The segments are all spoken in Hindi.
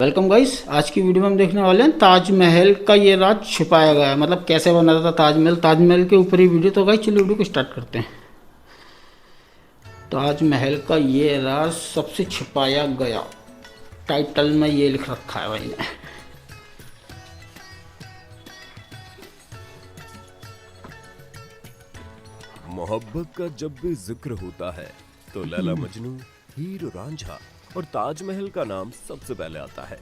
Welcome guys. आज की वीडियो में हम देखने वाले हैं ताजमहल का ये राज छुपाया गया है, मतलब कैसे बना था ताजमहल। ताजमहल के ऊपर ही वीडियो। तो गाइस चलिए वीडियो को स्टार्ट करते हैं। ताजमहल का ये राज सबसे छुपाया गया, टाइटल में ये लिख रखा है भाई ने। मोहब्बत का जब भी जिक्र होता है तो लैला मजनू, हीर रांझा और ताजमहल का नाम सबसे पहले आता है।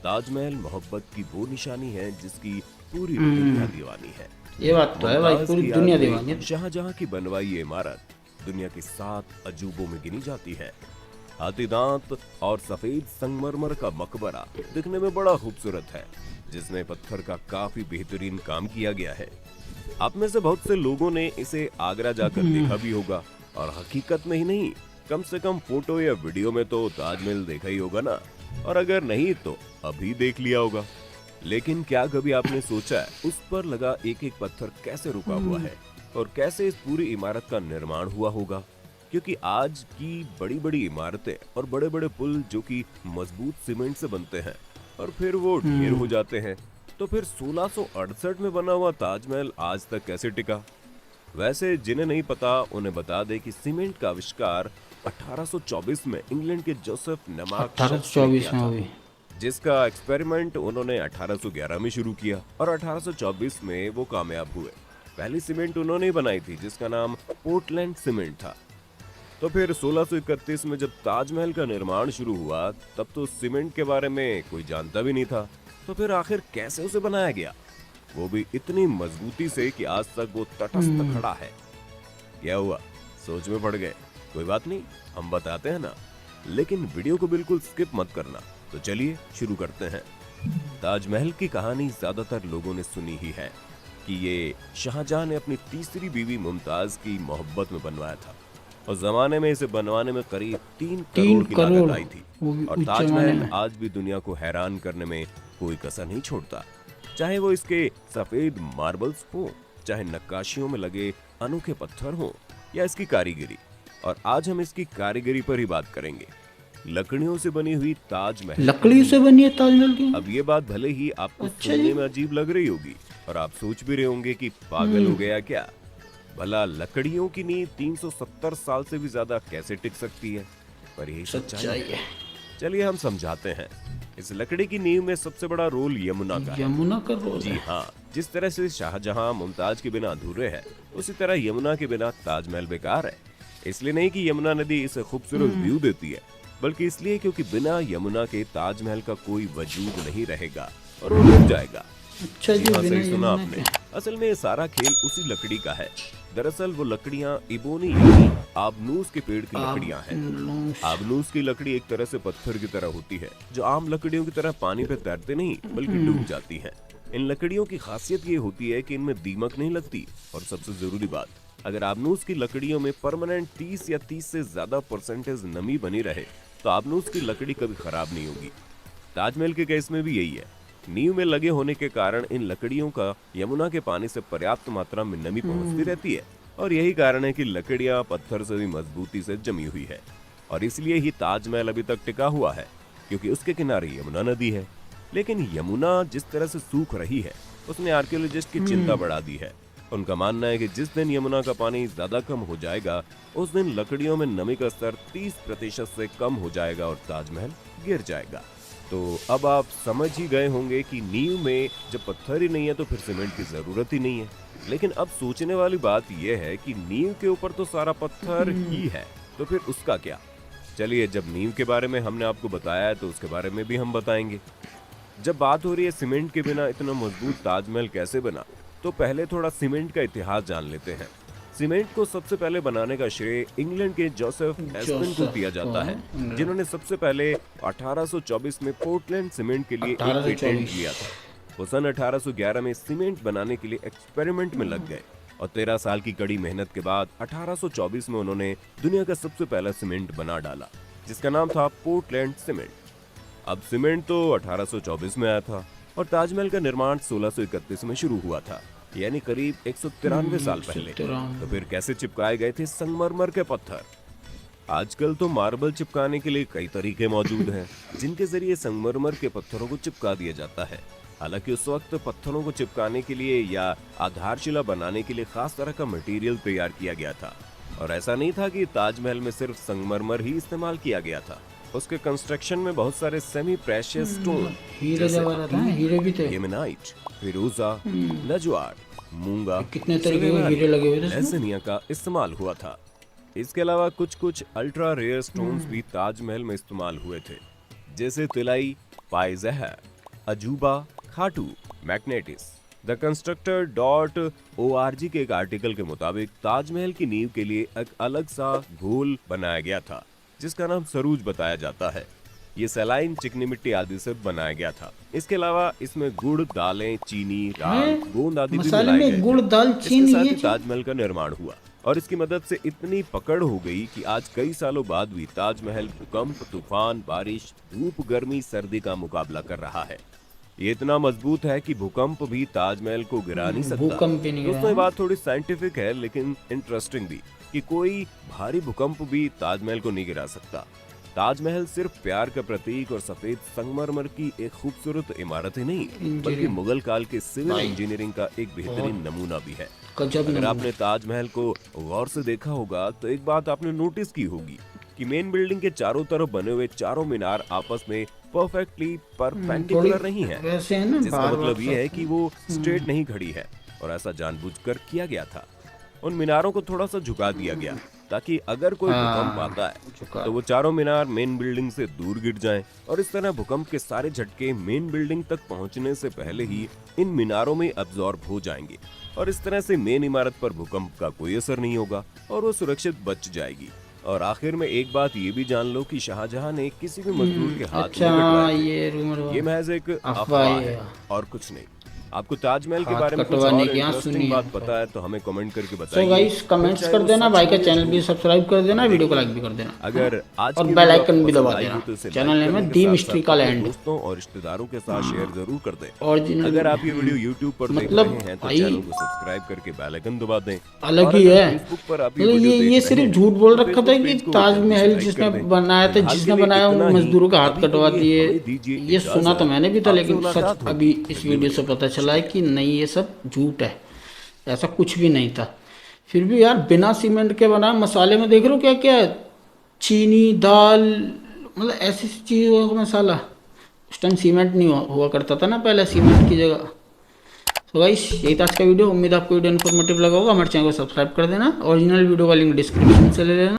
ताजमहल मोहब्बत की वो निशानी है जिसकी पूरी दुनिया दीवानी है। ये बात तो है भाई, मुमताज पूरी की दुनिया याद में दीवानी है। शाहजहां की बनवाई ये इमारत दुनिया के 7 अजूबों में गिनी जाती है। हाथी दांत और सफेद संगमरमर का मकबरा दिखने में बड़ा खूबसूरत है, जिसमें पत्थर का काफी बेहतरीन काम किया गया है। आप में से बहुत से लोगों ने इसे आगरा जाकर देखा भी होगा, और हकीकत में ही नहीं, कम से कम फोटो या वीडियो में तो ताजमहल देखा ही होगा ना। और अगर नहीं तो अभी देख लिया होगा। लेकिन क्या कभी आपने सोचा है उस पर लगा एक एक पत्थर कैसे रुका हुआ है और कैसे इस पूरी इमारत का निर्माण हुआ होगा? क्योंकि आज की बड़ी बड़ी इमारतें और बड़े बड़े पुल जो कि मजबूत सीमेंट से बनते हैं और फिर वो ढेर हो जाते हैं, तो फिर 1668 में बना हुआ ताजमहल आज तक कैसे टिका? वैसे जिन्हें नहीं पता उन्हें बता दे कि सीमेंट का आविष्कार 1824 में इंग्लैंड के जोसेफ नमाक शख्स ने 1824 किया में था, अभी। जिसका एक्सपेरिमेंट उन्होंने 1811 में शुरू किया और 1824 में वो कामयाब हुए। पहली सीमेंट उन्होंने ही बनाई थी जिसका नाम पोर्टलैंड सीमेंट था। तो फिर 1631 में जब ताजमहल का निर्माण शुरू हुआ तब तो सीमेंट के बारे में कोई जानता भी नहीं था। तो फिर आखिर कैसे उसे बनाया गया, वो भी इतनी मजबूती से कि आज तक वो तटस्थ खड़ा है? क्या हुआ, सोच में पड़ गए? कोई बात नहीं, हम बताते हैं ना, लेकिन वीडियो को बिल्कुल स्किप मत करना। तो चलिए शुरू करते हैं। ताजमहल की कहानी ज्यादातर लोगों ने सुनी ही है कि ये शाहजहां ने अपनी तीसरी बीवी मुमताज की मोहब्बत में बनवाया था, और जमाने में इसे बनवाने में करीब 3 करोड़ की लागत आई थी। और ताजमहल आज भी दुनिया को हैरान करने में कोई कसर नहीं छोड़ता, चाहे वो इसके सफेद मार्बल्स हो, चाहे नक्काशियों में लगे अनोखे पत्थर हो, या इसकी कारीगरी। और आज हम इसकी कारीगरी पर ही बात करेंगे। लकड़ियों से बनी हुई ताजमहल। लकड़ी से बनी है ताजमहल की? अब ये बात भले ही आपको अच्छा सुनने जी। में अजीब लग रही होगी और आप सोच भी रहे होंगे कि पागल हो गया क्या, भला लकड़ियों की नींव 370 साल से भी ज्यादा कैसे टिक सकती है? पर यही सच्चाई है। चलिए हम समझाते हैं। इस लकड़ी की नींव में सबसे बड़ा रोल यमुना का है। यमुना का रोल जी है। हाँ, जिस तरह से शाहजहां मुमताज के बिना अधूरे है, उसी तरह यमुना के बिना ताजमहल बेकार है। इसलिए नहीं कि यमुना नदी इसे खूबसूरत व्यू देती है, बल्कि इसलिए क्योंकि बिना यमुना के ताजमहल का कोई वजूद नहीं रहेगा और वो डूब जाएगा। अच्छा जी जी, हाँ, बिना सही सुना यमुना आपने। के। असल में ये सारा खेल उसी लकड़ी का है। दरअसल वो लकड़ियाँ इबोनी यानी आबनूस के पेड़ की लकड़ियाँ हैं। आबनूस की लकड़ी एक तरह से पत्थर की तरह होती है, जो आम लकड़ियों की तरह पानी पे तैरते नहीं बल्कि डूब जाती हैं। इन लकड़ियों की खासियत ये होती है कि इनमें दीमक नहीं लगती, और सबसे जरूरी बात, अगर आबनूस की लकड़ियों में परमानेंट 30 या 30 से ज्यादा परसेंटेज नमी बनी रहे तो आबनूस की लकड़ी कभी खराब नहीं होगी। ताजमहल के केस में भी यही है। नींव में लगे होने के कारण इन लकड़ियों का यमुना के पानी से पर्याप्त मात्रा में नमी पहुंचती रहती है, और यही कारण है कि लकड़ियां पत्थर से भी मजबूती से जमी हुई है। और इसलिए ही ताजमहल अभी तक टिका हुआ है, क्योंकि उसके किनारे यमुना नदी है। लेकिन यमुना जिस तरह से सूख रही है उसने आर्कियोलॉजिस्ट की चिंता बढ़ा दी है। उनका मानना है कि जिस दिन यमुना का पानी ज्यादा कम हो जाएगा उस दिन लकड़ियों में नमी का स्तर 30% से कम हो जाएगा और ताजमहल गिर जाएगा। तो अब आप समझ ही गए होंगे कि नींव में जब पत्थर ही नहीं है तो फिर सीमेंट की जरूरत ही नहीं है। लेकिन अब सोचने वाली बात यह है कि नींव के ऊपर तो सारा पत्थर ही है, तो फिर उसका क्या? चलिए, जब नींव के बारे में हमने आपको बताया है तो उसके बारे में भी हम बताएंगे। जब बात हो रही है सीमेंट के बिना इतना मजबूत ताजमहल कैसे बना, तो पहले थोड़ा सीमेंट का इतिहास जान लेते हैं। सीमेंट को सबसे पहले बनाने का श्रेय इंग्लैंड के जोसेफ एस्पेन को दिया जाता है, जिन्होंने सबसे पहले 1824 में पोर्टलैंड सीमेंट के लिए एक पेटेंट लिया था। वो सन 1811 में सीमेंट बनाने के लिए एक्सपेरिमेंट में लग गए, और 13 साल की कड़ी मेहनत के बाद 1824 में उन्होंने दुनिया का सबसे पहला सीमेंट बना डाला, जिसका नाम था पोर्टलैंड सीमेंट। अब सीमेंट तो 1824 में आया था और ताजमहल का निर्माण 1631 में शुरू हुआ था, यानी करीब 193 साल पहले। तो फिर कैसे चिपकाए गए थे संगमरमर के पत्थर? आजकल तो मार्बल चिपकाने के लिए कई तरीके मौजूद हैं, जिनके जरिए संगमरमर के पत्थरों को चिपका दिया जाता है। हालांकि उस वक्त पत्थरों को चिपकाने के लिए या आधारशिला बनाने के लिए खास तरह का मटेरियल तैयार किया गया था, और ऐसा नहीं था कि ताजमहल में सिर्फ संगमरमर ही इस्तेमाल किया गया था। उसके कंस्ट्रक्शन में बहुत सारे सेमी प्रेशियस स्टोन हीरे जवाहरात हैं, हीरे भी थे, येमेनाइट, फिरोजा, लजवार, मूंगा, कितने तरीके के हीरे लगे हुए थे इसमें। लहसनिया का इस्तेमाल हुआ था। इसके अलावा कुछ अल्ट्रा रेयर स्टोन्स भी ताजमहल में इस्तेमाल हुए थे, जैसे तिलाई, पायजहर, अजूबा, खाटू, मैग्नेटिस। द कंस्ट्रक्टर .org के एक आर्टिकल के मुताबिक ताजमहल की नींव के लिए एक अलग सा घोल बनाया गया था, जिसका नाम सरूज बताया जाता है। ये सलाइन, चिकनी मिट्टी आदि से बनाया गया था। इसके अलावा इसमें गुड़, दालें, चीनी, राख, गोंद आदि भी मसाले मिलाए में गए गुड़, थे। दाल, इसके चीनी, साथ ये ही चीज़। ताजमहल का निर्माण हुआ और इसकी मदद से इतनी पकड़ हो गई कि आज कई सालों बाद भी ताजमहल भूकंप, तूफान, बारिश, धूप, गर्मी, सर्दी का मुकाबला कर रहा है। ये इतना मजबूत है कि भूकंप भी ताजमहल को गिरा नहीं सकता। भूकंप भी नहीं गिरा। दोस्तों, ये बात थोड़ी साइंटिफिक है लेकिन इंटरेस्टिंग भी, कि कोई भारी भूकंप भी ताजमहल को नहीं गिरा सकता। ताजमहल सिर्फ प्यार का प्रतीक और सफेद संगमरमर की एक खूबसूरत इमारत ही नहीं, बल्कि मुगल काल के सिविल इंजीनियरिंग का एक बेहतरीन नमूना भी है। अगर आपने ताजमहल को गौर से देखा होगा तो एक बात आपने नोटिस की होगी कि मेन बिल्डिंग के चारों तरफ बने हुए चारों मीनार आपस में परफेक्टली परपेंडिकुलर नहीं है, वैसे है ना, जिसका मतलब ये है कि वो स्ट्रेट नहीं खड़ी है, और ऐसा जानबूझकर किया गया था। उन मीनारों को थोड़ा सा झुका दिया गया ताकि अगर कोई भूकंप आता है तो वो चारों मीनार मेन बिल्डिंग से दूर गिर जाएं, और इस तरह भूकंप के सारे झटके मेन बिल्डिंग तक पहुंचने से पहले ही इन मीनारों में अब्जॉर्ब हो जाएंगे, और इस तरह से मेन इमारत पर भूकंप का कोई असर नहीं होगा और वो सुरक्षित बच जाएगी। और आखिर में एक बात ये भी जान लो कि शाहजहां ने किसी भी मजदूर के हाथ अच्छा, नहीं कटवाए थे। ये रूमर ये महज एक अफवाह है और कुछ नहीं। आपको ताजमहल के बारे में कुछ और इंटरेस्टिंग बात पता है तो हमें कमेंट करके सो बताइए। गाइस, कमेंट्स कर देना, भाई का चैनल भी सब्सक्राइब कर देना, वीडियो को लाइक भी कर देना, अगर आज और की बेल वीडियो आइकन भी आपको दबा पसंद आई देना। हो तो इसे चैनल लाइक नेम है करने दी के मिस्ट्री का साथ-साथ लैंड। दोस्तों और रिश्तेदारों के साथ शेयर जरूर कर दें। ओरिजिनल अगर आप ये वीडियो YouTube पर देख मतलब रहे हैं तो भाई चैनल को सब्सक्राइब करके बेल आइकन दबा दें। अलग और ही अगर है। Facebook पर आप मतलब वीडियो ये देख सिर्फ रहे हैं झूठ बोल तो रखा था Facebook कि पेज को ताजमहल लाइक कर जिसने दें। बनाया था, फिलहाल जिसने के लिए बनाया इतना उन ही। मजदूरों का हाथ अभी के कटवा लिए दिए। हमें दीजिए ये सुना तो मैंने भी था, आपसे लेकिन मुलाकात सच होगी अभी इस अगली वीडियो से पता चला है कि नहीं, ये सब झूठ है, ऐसा कुछ भी नहीं था। फिर भी यार, बिना सीमेंट के बना, मसाले में देख रहे हो क्या क्या है, चीनी, दाल, मतलब ऐसी चीज़ों का मसाला। उस टाइम सीमेंट नहीं हुआ करता था ना पहले, सीमेंट की जगह। तो गाइस, यही था आज का वीडियो। उम्मीद आपको वीडियो इन्फॉर्मेटिव लगा होगा। हमारे चैनल को सब्सक्राइब कर देना। ओरिजिनल वीडियो का लिंक डिस्क्रिप्शन से ले लेना।